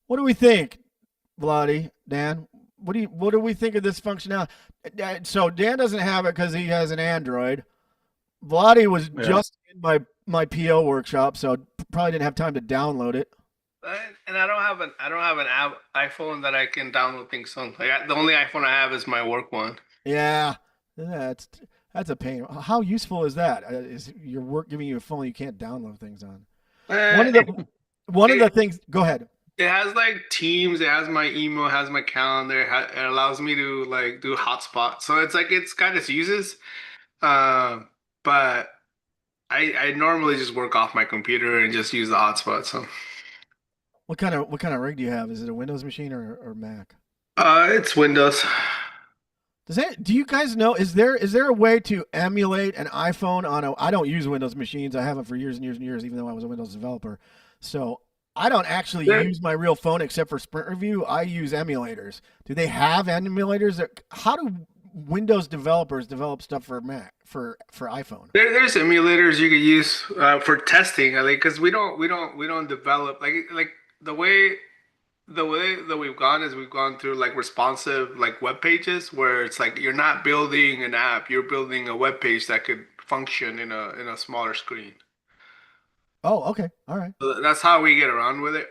what do we think, Vladi, Dan? What do we think of this functionality? So Dan doesn't have it because he has an Android. Vladi was just in my PO workshop, so probably didn't have time to download it. And I don't have an app iPhone that I can download things on. The only iPhone I have is my work one. Yeah, that's a pain. How useful is that? Is your work giving you a phone you can't download things on? One of the one of the It, things. Go ahead. it has like Teams, it has my email, it has my calendar, it allows me to like do hotspot. So it's like it's got its uses. Um, but I normally just work off my computer and just use the hotspot. So What kind of rig do you have? Is it a Windows machine or Mac? it's Windows. Do you guys know? Is there a way to emulate an iPhone on a? I don't use Windows machines. I haven't for years and years and years, even though I was a Windows developer. So I don't actually There, use my real phone except for Sprint Review. I use emulators. Do they have emulators? How do Windows developers develop stuff for Mac for iPhone? there's emulators you could use for testing. I think because we don't develop like the way the way that we've gone is we've gone through like responsive like web pages where it's like you're not building an app, you're building a web page that could function in a smaller screen. Oh, okay, all right. So that's how we get around with it.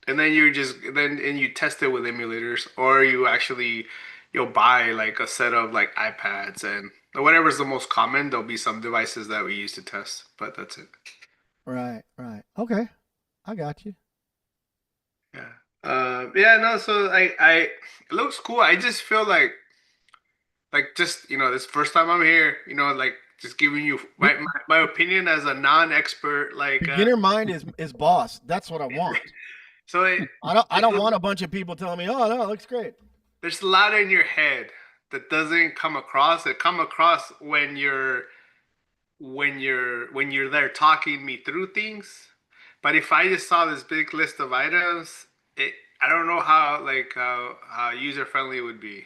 And then you just then and you test it with emulators, or you actually you'll buy like a set of like iPads and whatever's the most common. There'll be some devices that we use to test, but that's it. Right, right. Okay, I got you. Yeah. Yeah. No. So it looks cool. I just feel like just this first time I'm here, like just giving you Be- my opinion as a non-expert. Like, Beginner mind is boss. That's what I want. so it, I don't want a bunch of people telling me, "Oh no, it looks great." there's a lot in your head that doesn't come across. It come across when you're there talking me through things. But if I just saw this big list of items, I don't know how user friendly it would be.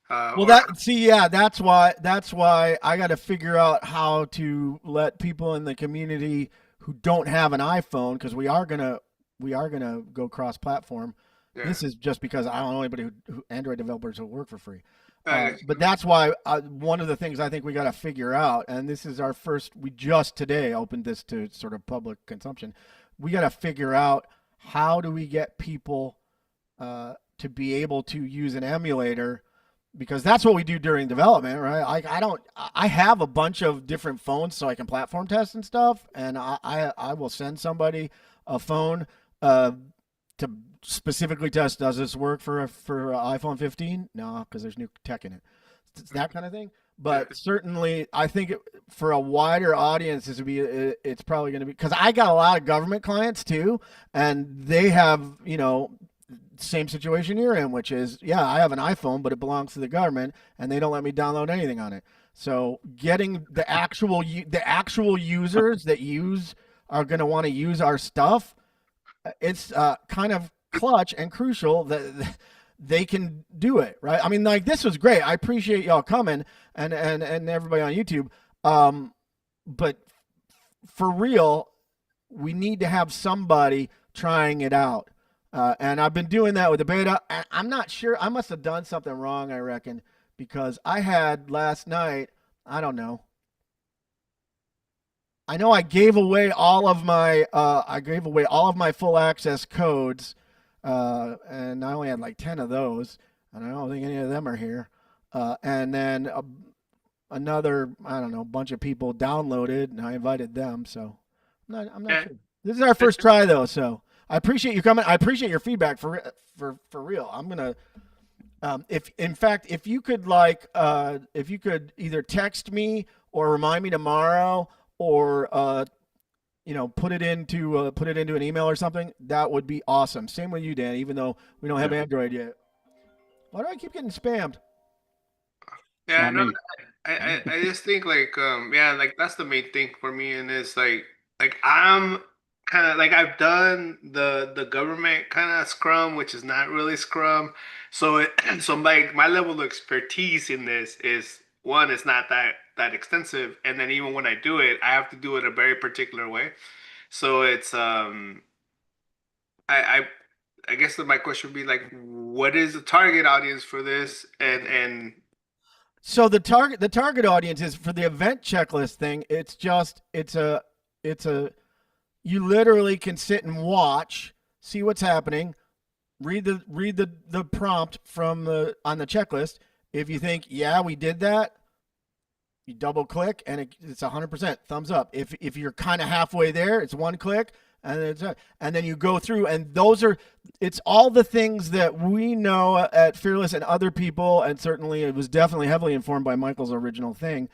Well, Or yeah, that's why I got to figure out how to let people in the community who don't have an iPhone, because we are gonna go cross-platform. yeah. This is just because I don't know anybody who Android developers who work for free. Uh, But that's why one of the things I think we got to figure out, and this is our first. We just today opened this to sort of public consumption. We got to figure out how do we get people to be able to use an emulator, because that's what we do during development, right? I have a bunch of different phones so I can platform test and stuff, and I will send somebody a phone to specifically test, does this work for iPhone 15? No, because there's new tech in it. It's that kind of thing. But certainly, I think for a wider audience, it's probably going to be, because I got a lot of government clients too, and they have same situation you're in, which is, yeah, I have an iPhone, but it belongs to the government, and they don't let me download anything on it. So getting the actual users that are going to want to use our stuff, it's kind of clutch and crucial that they can do it, right? I mean, like, this was great. I appreciate y'all coming, and everybody on YouTube. But for real, we need to have somebody trying it out. And I've been doing that with the beta. I'm not sure. I must have done something wrong, I reckon, because I had last night, I don't know. I know I gave away all of my full access codes, and I only had like 10 of those, and I don't think any of them are here. And then another, I don't know, bunch of people downloaded, and I invited them. So I'm not yeah. sure. This is our first try though, so I appreciate you coming. I appreciate your feedback for real. I'm gonna. If in fact, if you could if you could either text me or remind me tomorrow, or put it into an email or something, that would be awesome. Same with you, Dan. Even though we don't have Android yet. Why do I keep getting spammed? Yeah, Not no, me. I just think yeah, like that's the main thing for me, and it's like I'm kind of like I've done the government kind of Scrum, which is not really Scrum. So so my level of expertise in this is one, it's not that extensive, and then even when I do it, I have to do it a very particular way. So it's I I I guess that my question would be like, what is the target audience for this, and So the target audience is for the event checklist thing. It's a you literally can sit and watch, see what's happening, read the prompt from the on the checklist. If you think, yeah, we did that, You double click and it's 100% thumbs up. If you're kind of halfway there, it's one click, and then you go through, and it's all the things that we know at Fearless and other people, and certainly it was definitely heavily informed by Michael's original thing.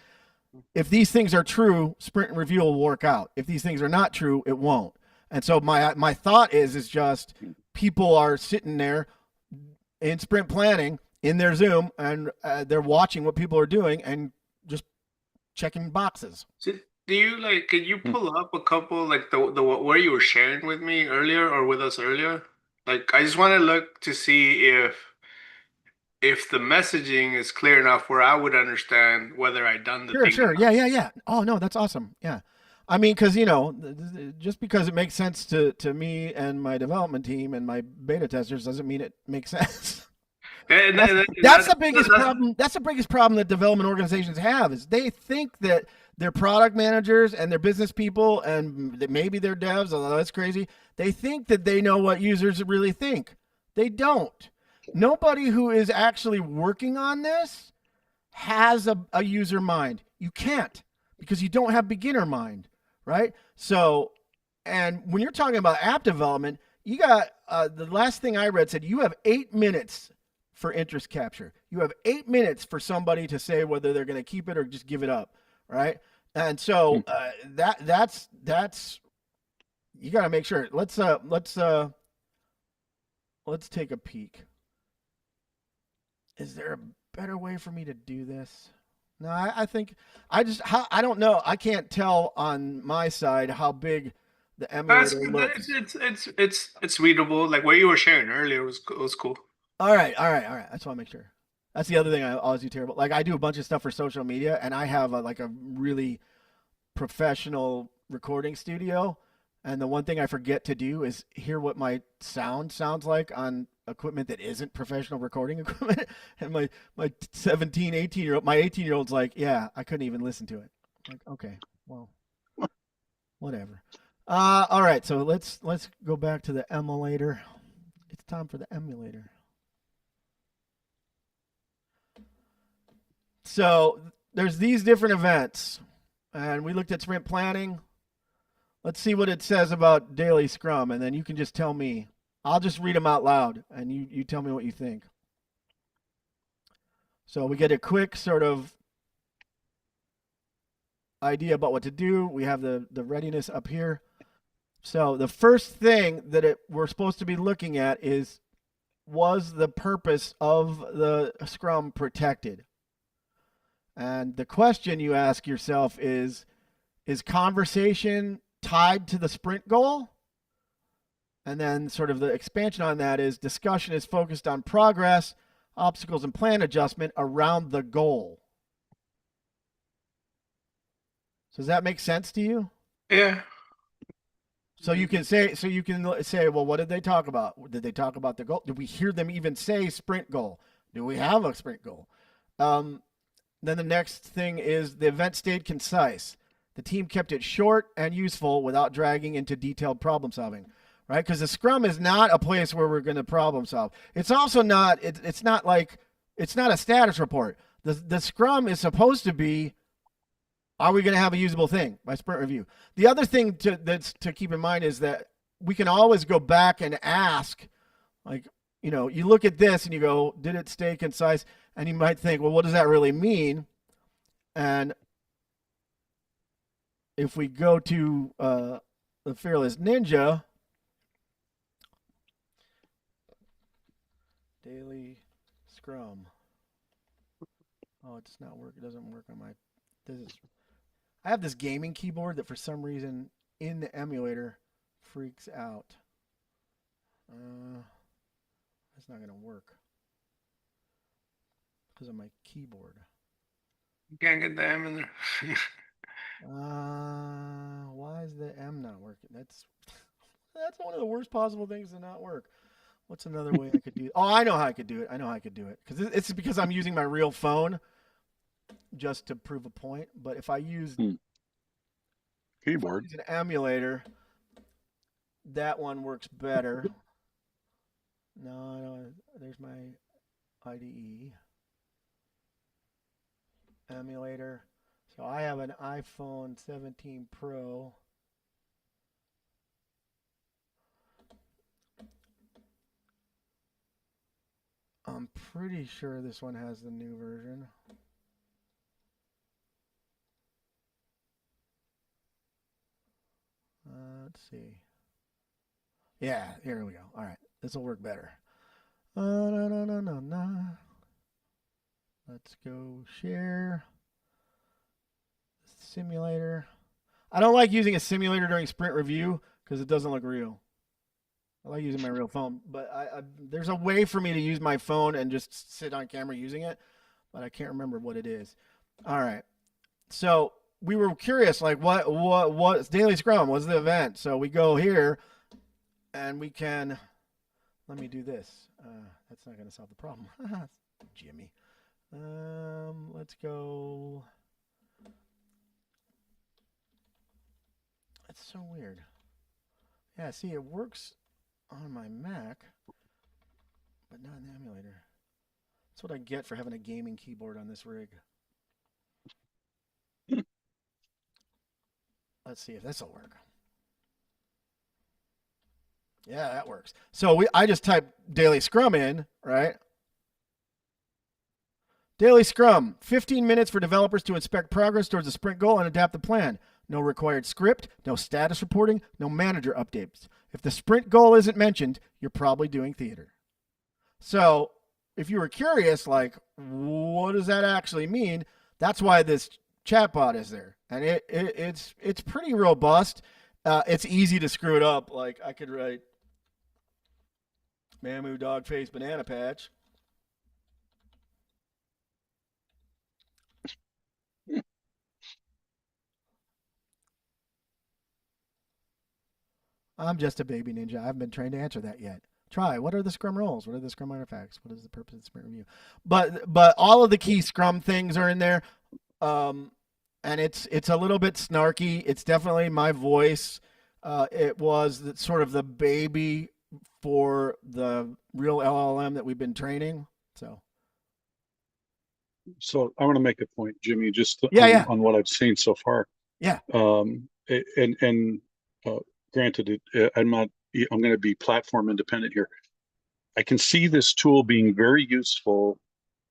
If these things are true, sprint and review will work out. If these things are not true, it won't. And so my thought is just people are sitting there in sprint planning in their Zoom, and they're watching what people are doing and just checking boxes. So do you like? Can you pull up a couple like the where you were sharing with me earlier or with us earlier? Like, I just want to look to see if the messaging is clear enough where I would understand whether I done the thing. Sure. Yeah. Oh no, that's awesome. Yeah. I mean, because just because it makes sense to me and my development team and my beta testers doesn't mean it makes sense. That's the biggest problem. That's the biggest problem that development organizations have is they think that their product managers and their business people and maybe their devs, although that's crazy, they think that they know what users really think. They don't. Nobody who is actually working on this has a user mind. You can't because you don't have beginner mind, right? So, and when you're talking about app development, you got the last thing I read said you have 8 minutes for interest capture. You have 8 minutes for somebody to say whether they're going to keep it or just give it up, right? And so that's you got to make sure. Let's take a peek. Is there a better way for me to do this? No, I think I don't know. I can't tell on my side how big the emulator looks. It's readable. Like what you were sharing earlier was cool. All right. I just want to make sure. That's the other thing I always do terrible. Like I do a bunch of stuff for social media, and I have a really professional recording studio. And the one thing I forget to do is hear what my sound sounds like on equipment that isn't professional recording equipment. And my 17, 18-year-old, my 18-year-old's like, yeah, I couldn't even listen to it. I'm like, okay, well, whatever. All right, so let's go back to the emulator. It's time for the emulator. So there's these different events, and we looked at sprint planning. Let's see what it says about daily Scrum, and then you can just tell me. I'll just read them out loud, and you tell me what you think. So we get a quick sort of idea about what to do. We have the readiness up here. So the first thing that we're supposed to be looking at is, was the purpose of the Scrum protected? And the question you ask yourself is conversation tied to the sprint goal? And then sort of the expansion on that is discussion is focused on progress, obstacles, and plan adjustment around the goal. So does that make sense to you? Yeah. So you can say, well, what did they talk about? Did they talk about the goal? Did we hear them even say sprint goal? Do we have a sprint goal? Then the next thing is the event stayed concise. The team kept it short and useful without dragging into detailed problem solving, right? Because the Scrum is not a place where we're going to problem solve. It's also not, it's not a status report. The Scrum is supposed to be, are we going to have a usable thing by sprint review? The other thing to keep in mind is that we can always go back and ask, like, you look at this and you go, did it stay concise? And you might think, well, what does that really mean? And if we go to the Fearless Ninja, daily Scrum. Oh, it's not work. It doesn't work on my. I have this gaming keyboard that for some reason in the emulator freaks out. It's not gonna work because of my keyboard. You can't get the M in there. Why is the M not working? That's one of the worst possible things to not work. What's another way I could do it? Oh, I know how I could do it. Because it's because I'm using my real phone just to prove a point. But if I use keyboard, an emulator, that one works better. No, there's my IDE. Emulator. So I have an iPhone 17 Pro. I'm pretty sure this one has the new version. Let's see. Yeah, here we go. All right, this will work better. Let's go share simulator. I don't like using a simulator during sprint review because it doesn't look real. I like using my real phone, but there's a way for me to use my phone and just sit on camera using it, but I can't remember what it is. All right. So we were curious, like what's Daily Scrum? What's the event? So we go here and we can, let me do this. That's not going to solve the problem. Jimmy. Let's go. That's so weird. Yeah, see, it works on my Mac, but not in the emulator. That's what I get for having a gaming keyboard on this rig. Let's see if this will work. Yeah, that works. So I just typed Daily Scrum in, right? Daily Scrum, 15 minutes for developers to inspect progress towards a sprint goal and adapt the plan. No required script, no status reporting, no manager updates. If the sprint goal isn't mentioned, you're probably doing theater. So if you were curious, like, what does that actually mean? That's why this chatbot is there. And it's pretty robust. It's easy to screw it up. Like, I could write Mamu Dog Face Banana Patch. I'm just a baby ninja. I haven't been trained to answer that yet. Try. What are the Scrum roles? What are the Scrum artifacts? What is the purpose of the sprint review? But all of the key Scrum things are in there, and it's a little bit snarky. It's definitely my voice. It was sort of the baby for the real LLM that we've been training. So I want to make a point, Jimmy, just on what I've seen so far. Yeah. Granted, I'm going to be platform independent here. I can see this tool being very useful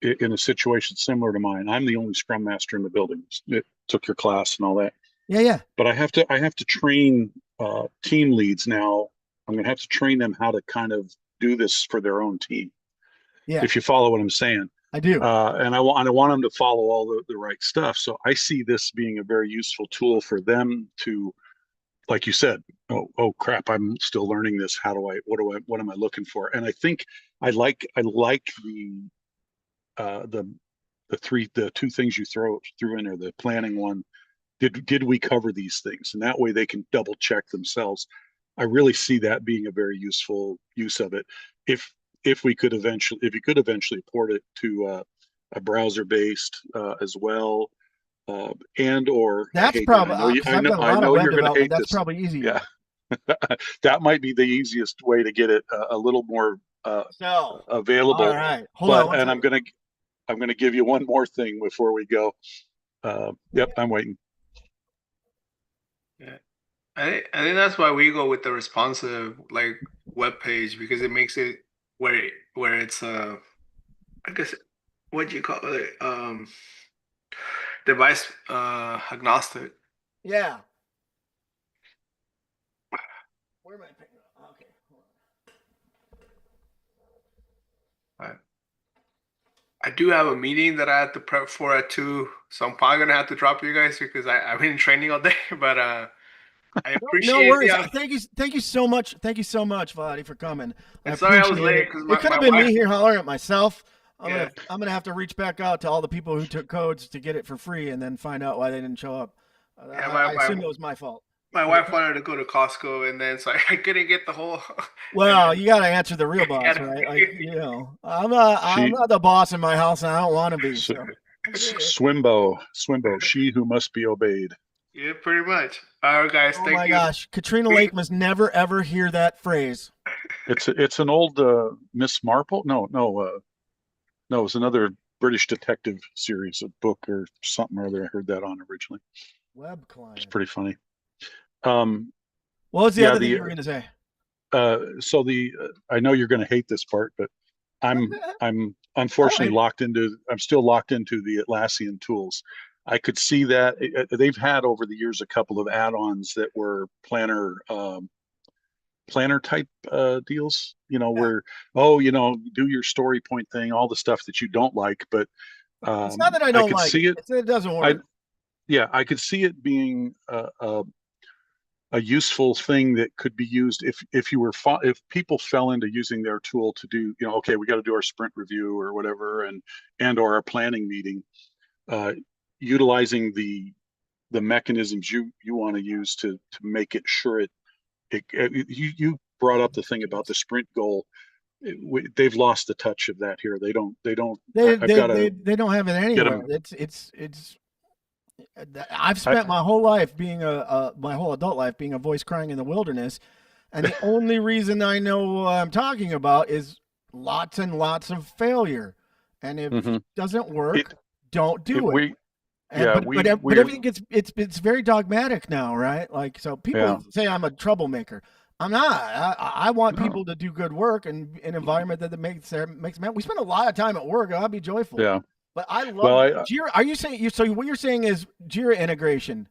in a situation similar to mine. I'm the only Scrum Master in the building. It took your class and all that. Yeah. But I have to train team leads now. I'm going to have to train them how to kind of do this for their own team. Yeah. If you follow what I'm saying. I do. And I want them to follow all the right stuff. So I see this being a very useful tool for them to, like you said, oh crap, I'm still learning this. What am I looking for? And I think I like the two things you threw in there, the planning one. Did we cover these things? And that way they can double check themselves. I really see that being a very useful use of it. If you could eventually port it to a browser based as well. And or that's probably I know you're going to hate that's this. Probably easier. Yeah, that might be the easiest way to get it a little more available. All right, hold on. And I'm going to give you one more thing before we go. Yep, I'm waiting. Yeah, I think that's why we go with the responsive like web page, because it makes it where it's I guess what do you call it, device agnostic. Yeah. Where am I picking up? Okay. All right. I do have a meeting that I have to prep for at 2, so I'm probably gonna have to drop you guys because I've been training all day. But I appreciate. No worries. Thank you so much. Thank you so much, Vladi, for coming. Sorry I was late because it could have been me here hollering at myself. I'm gonna have to reach back out to all the people who took codes to get it for free and then find out why they didn't show up. I assume it was my fault. My wife wanted to go to Costco, and then so I couldn't get the whole. Well, you got to answer the real boss, right? Like, I'm not the boss in my house, and I don't want to be. So. Swimbo, she who must be obeyed. Yeah, pretty much. All right, guys. Thank you. Oh my gosh, Katrina Lake must never ever hear that phrase. It's an old Miss Marple. No, it's another British detective series, a book or something or other. I heard that on originally. Web It's client. pretty funny. What was the yeah, other thing you were going to say? So I know you're going to hate this part, but I'm unfortunately I'm still locked into the Atlassian tools. I could see that they've had over the years a couple of add-ons that were planner type deals, where, do your story point thing, all the stuff that you don't like, but It's not that I I don't could like see it. It doesn't work. I could see it being a useful thing that could be used if people fell into using their tool to do, okay, we got to do our sprint review or whatever, or our planning meeting, utilizing the mechanisms you want to use to make it sure you brought up the thing about the sprint goal. They've lost the touch of that here. They don't. They I've got to they don't have it get anywhere. them. It's I've spent my whole life being my whole adult life being a voice crying in the wilderness, and the only reason I know what I'm talking about is lots and lots of failure. And if it doesn't work, don't do it. But everything gets it's very dogmatic now, right? Like, so people say I'm a troublemaker. I'm not. I want people to do good work and an environment that makes we spend a lot of time at work. I'll be joyful. Yeah. But I love Jira. Are you saying so what you're saying is Jira integration?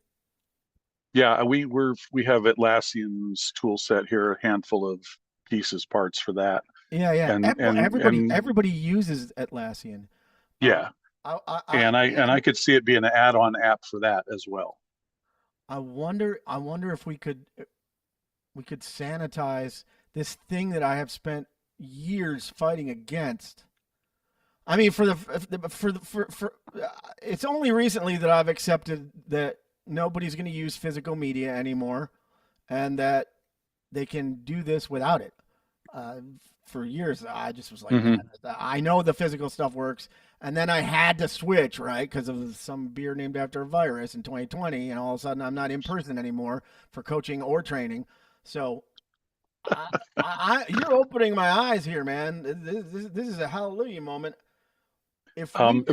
Yeah, we have Atlassian's tool set here, a handful of parts for that. Yeah. And everybody uses Atlassian. Yeah. I could see it being an add-on app for that as well. I wonder if we could sanitize this thing that I have spent years fighting against. I mean, it's only recently that I've accepted that nobody's going to use physical media anymore, and that they can do this without it. For years, I just was like, I know the physical stuff works, and then I had to switch, right, because of some beer named after a virus in 2020, and all of a sudden I'm not in person anymore for coaching or training. So you're opening my eyes here, man. This is a hallelujah moment. If we